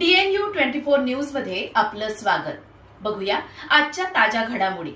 DNU 24 news मध्ये आपलं स्वागत। बघूया आजच्या ताज्या घडामोडी।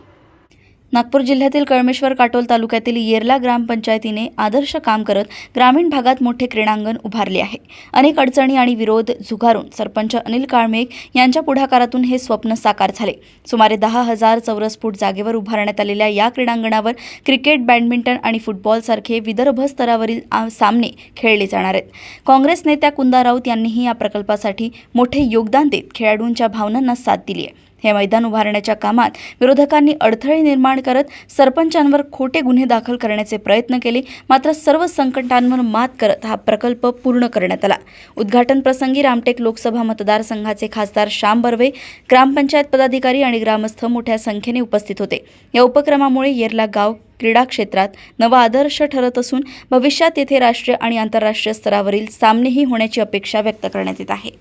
नागपूर जिल्ह्यातील कळमेश्वर काटोल तालुक्यातील येरला ग्रामपंचायतीने आदर्श काम करत ग्रामीण भागात मोठे क्रीडांगण उभारले आहे। अनेक अडचणी आणि विरोध झुगारून सरपंच अनिल काळमेघ यांच्या पुढाकारातून हे स्वप्न साकार झाले। सुमारे 10,000 चौरस फूट जागेवर उभारण्यात आलेल्या या क्रीडांगणावर क्रिकेट, बॅडमिंटन आणि फुटबॉल सारखे विदर्भ स्तरावरील सामने खेळले जाणार आहेत। काँग्रेस नेत्या कुंदा राऊत यांनीही या प्रकल्पासाठी मोठे योगदान देत खेळाडूंच्या भावनांना साथ दिली आहे। हे मैदान उभारण्याच्या कामात विरोधकांनी अडथळे निर्माण करत सरपंचांवर खोटे गुन्हे दाखल करण्याचे प्रयत्न केले, मात्र सर्व संकटांवर मात करत हा प्रकल्प पूर्ण करण्यात आला। उद्घाटन प्रसंगी रामटेक लोकसभा मतदारसंघाचे खासदार श्याम बर्वे, ग्रामपंचायत पदाधिकारी आणि ग्रामस्थ मोठ्या संख्येने उपस्थित होते। या उपक्रमामुळे येरला गाव क्रीडा क्षेत्रात नवा आदर्श ठरत असून भविष्यात येथे राष्ट्रीय आणि आंतरराष्ट्रीय स्तरावरील सामनेही होण्याची अपेक्षा व्यक्त करण्यात येत आहे।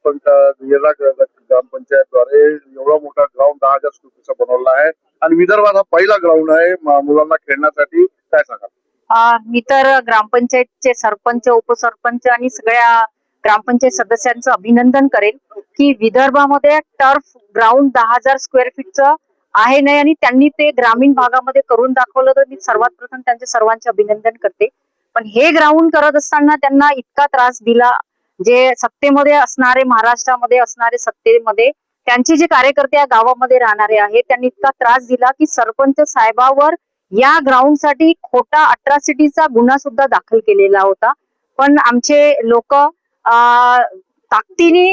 पण येरला ग्रामपंचायतद्वारे एवढा मोठा ग्राउंड 10,000 स्क्वेअरचा बनवला आहे आणि विदर्भात हा पहिला ग्राउंड आहे मुलांना खेळण्यासाठी। काय सांगाल? मी तर ग्रामपंचायतचे सरपंच, उपसरपंच आणि सगळ्या ग्रामपंचायत सदस्यांचं अभिनंदन करेन की विदर्भामध्ये टर्फ ग्राउंड 10,000 स्क्वेअर फीटचं आहे नाही आणि त्यांनी ते ग्रामीण भागामध्ये करून दाखवलं, तर मी सर्वात प्रथम त्यांचे सर्वांचे अभिनंदन करते। पण हे ग्राउंड करत असताना त्यांना इतका त्रास दिला, जे सत्तेमध्ये असणारे, महाराष्ट्रामध्ये असणारे सत्तेमध्ये त्यांचे जे कार्यकर्ते या गावामध्ये राहणारे आहेत त्यांनी इतका त्रास दिला की सरपंच साहेबावर या ग्राउंडसाठी खोटा अट्रॉसिटीचा गुन्हा सुद्धा दाखल केलेला होता. पण आमचे लोक ताकदीने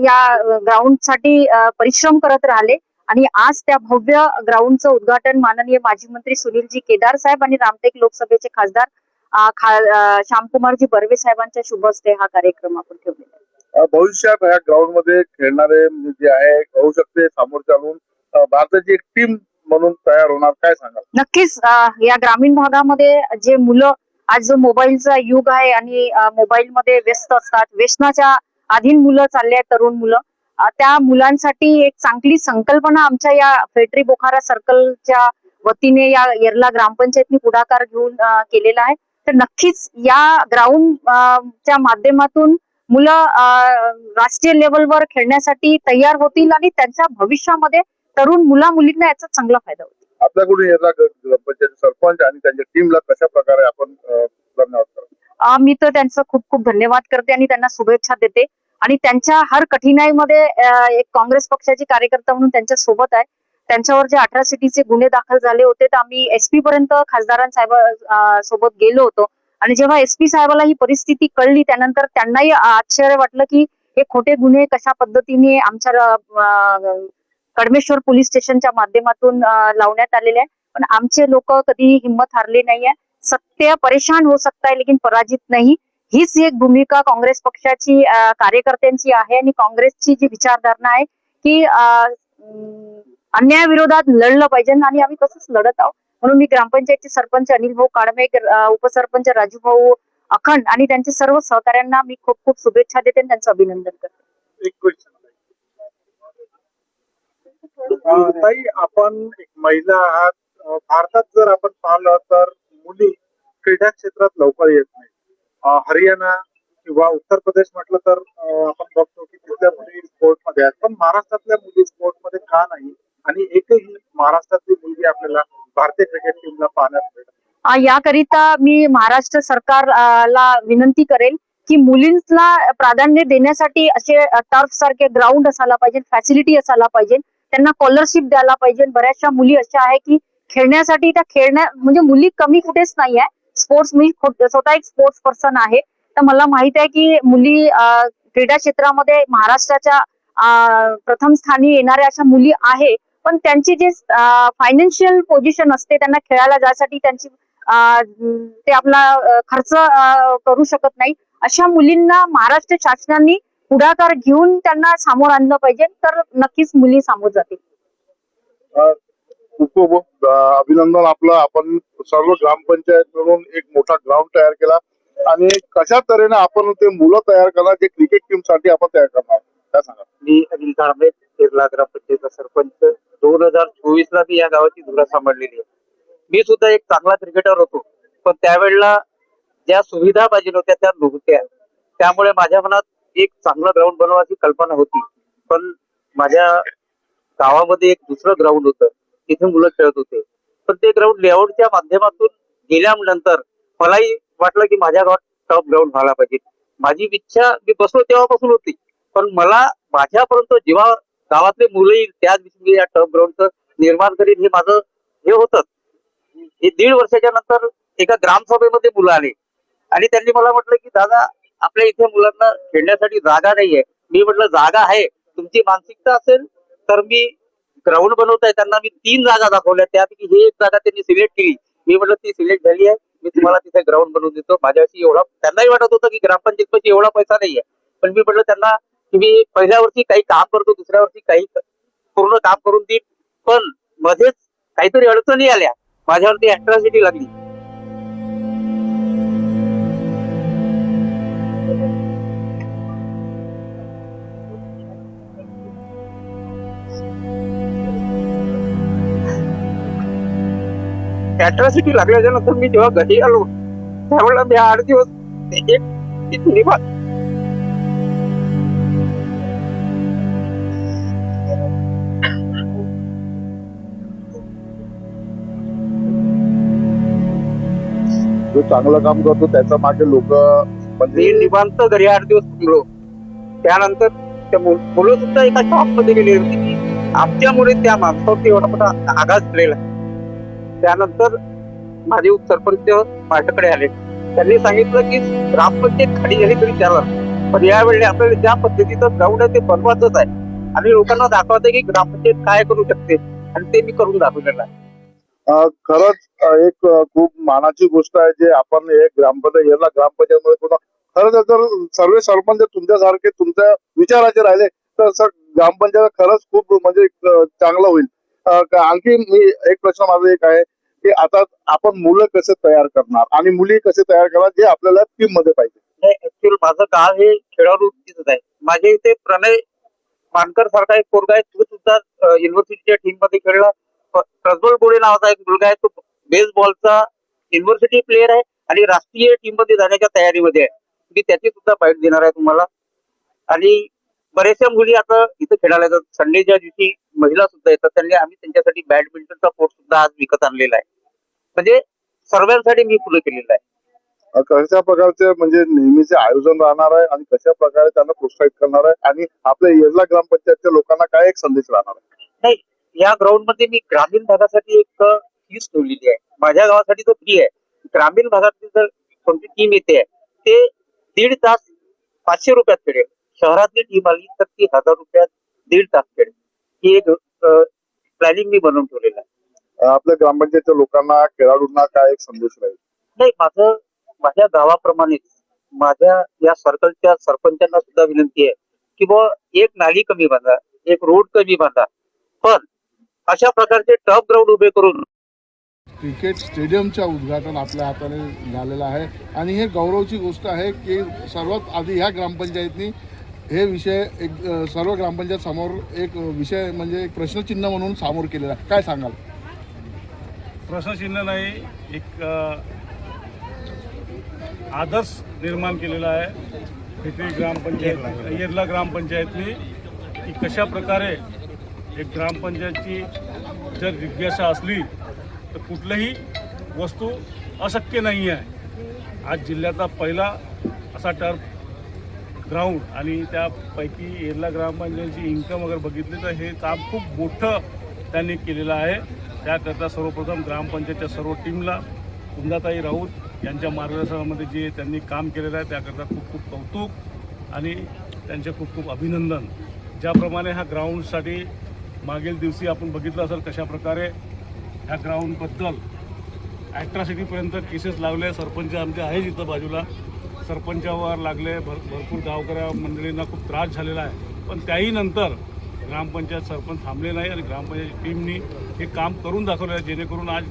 या ग्राउंडसाठी परिश्रम करत राहिले आणि आज त्या भव्य ग्राउंडचं उद्घाटन माननीय माजी मंत्री सुनीलजी केदार साहेब आणि रामटेक लोकसभेचे खासदार श्यामकुमारजी बर्वे साहेबांच्या शुभ हस्ते हा कार्यक्रम आपण ठेवलेला आहे. भविष्यात ह्या ग्राउंड मध्ये खेळणारे जे आहे होऊ शकते समोर चालून भारताची एक टीम म्हणून तयार होणार, काय सांगाल? नक्कीच या ग्रामीण भागामध्ये जे मुलं आज जो मोबाईलचा युग आहे आणि मोबाईल मध्ये व्यस्त असतात, व्यसनाच्या अधीन मुलं चालले आहेत, तरुण मुलं, त्या मुलांसाठी एक चांगली संकल्पना आमच्या या फेटरी बोखारा सर्कलच्या वतीने या येरला ग्रामपंचायतनी पुढाकार घेऊन केलेला आहे. तर नक्कीच या ग्राउंड च्या माध्यमातून मुलं राष्ट्रीय लेवलवर खेळण्यासाठी तयार होतील आणि त्यांच्या भविष्यामध्ये तरुण मुला मुलींना याचा चांगला फायदा होईल. आपल्याकडून येरला ग्रामपंचायत सरपंच आणि त्यांच्या टीमला कशा प्रकारे आपण धन्यवाद करतो? मी तर त्यांचं खूप खूप धन्यवाद करते आणि त्यांना शुभेच्छा देते आणि त्यांच्या हर कठीणाईमध्ये एक काँग्रेस पक्षाची कार्यकर्ता म्हणून त्यांच्या सोबत आहे. त्यांच्यावर जे अट्रॉसिटीचे गुन्हे दाखल झाले होते तर आम्ही एसपी पर्यंत खासदारांसाहेब सोबत गेलो होतो आणि जेव्हा एसपी साहेबाला ही परिस्थिती कळली त्यानंतर त्यांनाही आश्चर्य वाटलं की हे खोटे गुन्हे कशा पद्धतीने आमच्या कडमेश्वर पोलीस स्टेशनच्या माध्यमातून लावण्यात आलेले आहे. पण आमचे लोक कधीही हिंमत हारले नाहीये. सत्य परेशान हो सकता है लेकिन पराजित नाही, हीच एक भूमिका काँग्रेस पक्षाची कार्यकर्त्यांची आहे आणि काँग्रेसची जी विचारधारणा आहे की अन्यायाविरोधात लढलं पाहिजे आणि आम्ही तसंच लढत आहोत. म्हणून मी ग्रामपंचायतचे सरपंच अनिल भाऊ काळमे, उपसरपंच राजू भाऊ अखंड आणि त्यांचे सर्व सहकाऱ्यांना मी खूप खूप शुभेच्छा देते आणि त्यांचं अभिनंदन करते. एक क्वेश्चन ताई, आपण एक महिला आहात, भारतात जर आपण पाहिलं तर मुली क्रीडा क्षेत्रात लवकर येत नाही. हरियाणा किंवा उत्तर प्रदेश म्हटलं तर आपण बघतो की तिथल्या मुली स्पोर्टमध्ये आहेत, पण महाराष्ट्रातल्या मुली स्पोर्टमध्ये का नाही आणि एकही महाराष्ट्रातली मुलगी आपल्याला भारतीय क्रिकेट टीमला पाहण्यात मिळत? याकरिता मी महाराष्ट्र सरकारला विनंती करेल की मुलींना प्राधान्य देण्यासाठी असे टर्फ सारखे ग्राउंड असायला पाहिजे, फॅसिलिटी असायला पाहिजे, त्यांना स्कॉलरशिप द्यायला पाहिजे. बऱ्याचशा मुली अशा आहे की खेळण्यासाठी त्या म्हणजे मुली कमी कुठेच नाही आहे. स्पोर्ट्स, मी स्वतः एक स्पोर्ट्स पर्सन आहे तर मला माहित आहे की मुली क्रीडा क्षेत्रामध्ये महाराष्ट्राच्या प्रथम स्थानी येणाऱ्या अशा मुली आहे, पण त्यांची जे फायनान्शियल पोझिशन असते त्यांना खेळायला जायसाठी त्यांची ते आपला खर्च करू शकत नाही. अशा मुलींना महाराष्ट्र शासनाने पुढाकार घेऊन त्यांना सामोर आणलं पाहिजे, तर नक्कीच मुली सामोर जातील. खूप खूप अभिनंदन आपलं. आपण सर्व ग्रामपंचायत मिळून एक मोठा ग्राउंड तयार केला आणि कशा तऱ्हेने आपण ते मुलं तयार करणार जे क्रिकेट टीम साठी आपण तयार करणार, काय सांगा? मी अनिल काळमे, येरला ग्रामपंचायतचा सरपंच. 2024 ला मी या गावाची धुरा सांभाळलेली आहे. मी सुद्धा एक चांगला क्रिकेटर होतो, पण त्यावेळेला ज्या सुविधा पाहिजे होत्या त्या नव्हत्या. त्यामुळे माझ्या मनात एक चांगला ग्राउंड बनवायची कल्पना होती, पण माझ्या गावामध्ये एक दुसरं ग्राउंड होतं, तिथे मुलं खेळत होते. पण ते ग्राउंड लेआउटच्या माध्यमातून गेल्यानंतर मलाही वाटलं की माझ्या गावात टॉप ग्राउंड व्हायला पाहिजे. माझी इच्छा मी बसलो तेव्हापासून होती, पण मला माझ्यापर्यंत जेव्हा गावातले मुलं येईल त्याच दिवशी या टॉप ग्राउंडचं निर्माण करीन हे माझं हे होतं. हे 1.5 वर्षाच्या नंतर एका ग्रामसभेमध्ये मुलं आले आणि त्यांनी मला म्हटलं की दादा आपल्या इथे मुलांना खेळण्यासाठी जागा नाहीये. मी म्हटलं जागा आहे, तुमची मानसिकता असेल तर मी ग्राउंड बनवताय. त्यांना मी 3 जागा दाखवल्या, त्यापैकी ही एक जागा त्यांनी सिलेक्ट केली. मी म्हटलं ती सिलेक्ट झाली आहे, मी तुम्हाला तिथे ग्राउंड बनवून देतो. माझ्याशी एवढा, त्यांनाही वाटत होतं की ग्रामपंचायत पाशी एवढा पैसा नाहीये, पण मी म्हटलं त्यांना की मी पहिल्या वर्षी काही काम करतो, दुसऱ्या वर्षी काही पूर्ण काम करून देईन. पण मध्येच काहीतरी अडचणी आल्या, माझ्यावरती अट्रॉसिटी लागली. अट्रॉसिटी लागल्याच्या नंतर मी जेव्हा घरी आलो त्यावेळेला मी 8 दिवस एक निवांत जो चांगलं काम करतो त्याच्या मागे लोक मी निवांत घरी 8 दिवस थांबलो. त्यानंतर त्या मुलं सुद्धा एका शॉप मध्ये गेली होती की आमच्यामुळे त्या माणसावरती एवढा मोठा आघात झालेला. त्यानंतर माझे उपसरपंच माझ्याकडे आले. त्यांनी सांगितलं की ग्रामपंचायत खाली झाली तरी चालणार, पण यावेळी आपल्याला ज्या पद्धतीचं ग्राउंड आहे ते बनवायचंच आहे आणि लोकांना दाखवतंय की ग्रामपंचायत काय करू शकते आणि ते मी करून दाखवलेलं आहे. खरंच एक खूप मानाची गोष्ट आहे जे आपण हे ग्रामपंचायत याला ग्रामपंचायतमध्ये पूर्ण खरंच जर सर्व सरपंच तुमच्यासारखे तुमच्या विचाराचे राहिले तर ग्रामपंचायत खरंच खूप म्हणजे चांगलं होईल. आणखी मी एक प्रश्न माझा एक आहे की आता आपण मुलं कसे तयार करणार आणि मुली कसे तयार करणार जे आपल्याला टीम मध्ये पाहिजे. ऍक्च्युअल माझं गाव हे खेळाडूच आहे. माझ्या इथे प्रणय मानकर सारखा एक पोरगा आहे, तो सुद्धा युनिव्हर्सिटीच्या टीम मध्ये खेळला. प्रज्वल गोळे नावाचा एक मुलगा आहे, तो बेसबॉलचा युनिव्हर्सिटी प्लेअर आहे आणि राष्ट्रीय टीम मध्ये जाण्याच्या तयारीमध्ये आहे. मी त्याची सुद्धा बाईट देणार आहे तुम्हाला. आणि बऱ्याचशा मुली आता इथे खेळायला येतात. संडेच्या दिवशी महिला सुद्धा येतात. आम्ही त्यांच्यासाठी बॅडमिंटनचा कोर्ट सुद्धा आज विकत आणलेला आहे. म्हणजे सर्वांसाठी मी फुलं केलेलं आहे. कशा प्रकारचे म्हणजे नेहमीचे आयोजन राहणार आहे आणि कशा प्रकारे त्यांना प्रोत्साहित करणार आहे आणि आपल्या येरला ग्रामपंचायतच्या लोकांना काय एक संदेश राहणार आहे? नाही, या ग्राउंड मध्ये मी ग्रामीण भागासाठी एक फीस ठेवलेली आहे. माझ्या गावासाठी तो फ्री आहे. ग्रामीण भागातली जर कोणती टीम येते ते 1.5 तास 500 रुपयात खेळेल. शहरातली टीम आली तर ती 1000 रुपयात 1.5 तास खेळेल. ही एक प्लॅनिंग मी बनवून ठेवलेलं आहे. आपल्या ग्रामपंचायतच्या लोकांना खेळाडूंना काय एक संदेश राहील? नाही, माझ्या गावाप्रमाणेच माझ्या या सर्कलच्या सरपंचांना सुद्धा विनंती आहे की बुवा एक नाली कमी बांधा, एक रोड कमी बांधा, पण अशा प्रकारचे टफ ग्राउंड उभे करून क्रिकेट स्टेडियमच्या उद्घाटन आपल्या हाताने झालेलं आहे आणि हे गौरवची गोष्ट आहे की सर्वात आधी ह्या ग्रामपंचायतनी हे विषय एक सर्व ग्रामपंचायत समोर एक विषय म्हणजे एक प्रश्नचिन्ह म्हणून समोर केलेला आहे. काय सांगाल? प्रश्नचिन्ह नाही, एक आदर्श निर्माण केलेला आहे इथे ग्रामपंचायत येरला ग्रामपंचायतनी की कशा प्रकारे एक ग्रामपंचायतची जर जिज्ञासा असली तर कुठलीही वस्तू अशक्य नाही आहे. आज जिल्ह्याचा पहिला असा टर्फ ग्राउंड आणि त्यापैकी येरला ग्रामपंचायतची इन्कम अगर बघितली तर हे काम खूप मोठं त्यांनी केलेलं आहे. त्याकरता सर्वप्रथम ग्रामपंचायतच्या सर्व टीमला कुंदाताई राऊत यांच्या मार्गदर्शनामध्ये जे त्यांनी काम केलेलं आहे त्याकरता खूप खूप कौतुक आणि त्यांचे खूप खूप अभिनंदन. ज्याप्रमाणे ह्या ग्राउंडसाठी मागील दिवशी आपण बघितलं असेल कशा प्रकारे ह्या ग्राउंडबद्दल ॲट्रॉसिटीपर्यंत केसेस लावले. सरपंच आमचे आहेच इथं बाजूला, सरपंचावर लागले. भरपूर गावकऱ्या मंडळींना खूप त्रास झालेला आहे. पण त्याही नंतर ग्रामपंचायत सरपंच थांबले नाही आणि ग्रामपंचायत टीमनी हे काम करून दाखवलं आहे. जेणेकरून आज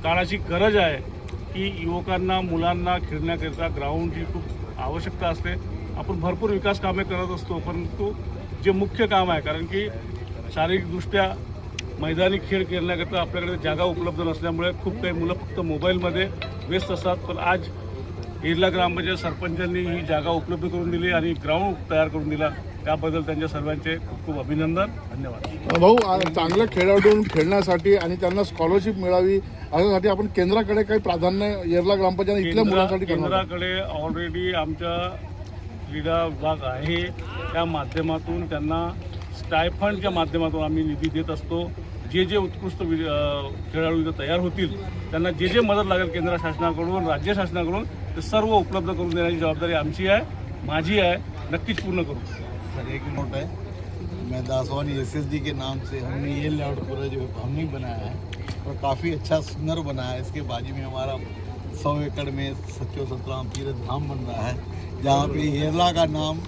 काळाची गरज आहे की युवकांना मुलांना खेळण्याकरिता ग्राउंडची खूप आवश्यकता असते. आपण भरपूर विकास कामे करत असतो, परंतु जे मुख्य काम आहे कारण की शारीरिकदृष्ट्या मैदानी खेळ खेळण्याकरता आपल्याकडे जागा उपलब्ध नसल्यामुळे खूप काही मुलं फक्त मोबाईलमध्ये व्यस्त असतात. पण आज येरला ग्रामपंचायत सरपंचांनी ही जागा उपलब्ध करून दिली आणि ग्राउंड तयार करून दिला. त्याबद्दल त्यांच्या सर्वांचे खूप खूप अभिनंदन, धन्यवाद. भाऊ, चांगल्या खेळाडूं खेळण्यासाठी आणि त्यांना स्कॉलरशिप मिळावी यासाठी आपण केंद्राकडे काही प्राधान्य येरला ग्रामपंचायत इथल्या मुलांसाठी केंद्राकडे ऑलरेडी आमच्या क्रीडा विभाग आहे. त्या माध्यमातून त्यांना स्टायफंडच्या माध्यमातून आम्ही निधी देत असतो. जे उत्कृष्ट खेळाडू इथं तयार होतील त्यांना जे मदत लागेल केंद्र शासनाकडून राज्य शासनाकडून ते सर्व उपलब्ध करून देण्याची जबाबदारी आमची आहे, माझी आहे. नक्कीच पूर्ण करू. सर एक नोट है, मैं दासवानी SSD के नाम से हमने ये लेआउट पूरा जो हमने बनाया है और काफ़ी अच्छा सुंदर बनाया है. इसके बाजू में हमारा 100 एकड़ में सच्चो सतराम तीर्थ धाम बन रहा है जहाँ पे येरला का नाम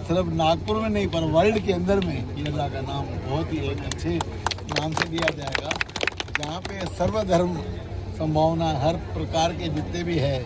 सिर्फ नागपुर में नहीं पर वर्ल्ड के अंदर में येरला का नाम बहुत ही एक अच्छे नाम से दिया जाएगा. जहाँ पे सर्वधर्म संभावना हर प्रकार के जितने भी है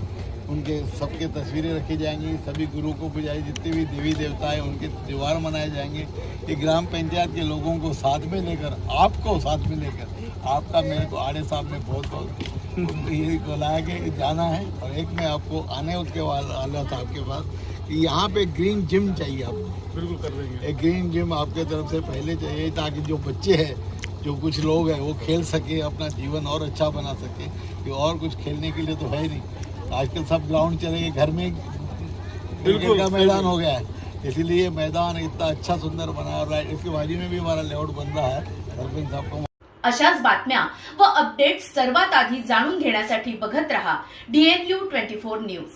उनके सबके तस्वीरें रखी जाएंगी. सभी गुरु को बुझाई जितने भी देवी देवता हैं उनके त्यौहार मनाए जाएंगे. ये ग्राम पंचायत के लोगों को साथ में लेकर, आपको साथ में लेकर, आपका मेरे को आड़े साहब ने बहुत बहुत ये बुलाया कि जाना है. और एक मैं आपको आने उसके वाला था आपके पास कि यहाँ पे ग्रीन जिम चाहिए आपको. बिल्कुल कर देंगे. एक ग्रीन जिम आपके तरफ से पहले चाहिए ताकि जो बच्चे हैं, जो कुछ लोग हैं वो खेल सके, अपना जीवन और अच्छा बना सके. कि और कुछ खेलने के लिए तो है ही नहीं. आजकल सब ग्राउंड चले गए, घर में क्रिकेट का मैदान हो गया है. इसीलिए मैदान इतना अच्छा सुंदर बना रहा है। इसके बाजू में भी हमारा लेआउट बन रहा है। सरपंच साहब को अशाच बातम्या व अपडेट्स सर्वात आधी जाणून घेण्यासाठी बघत रहा DNU 24 न्यूज।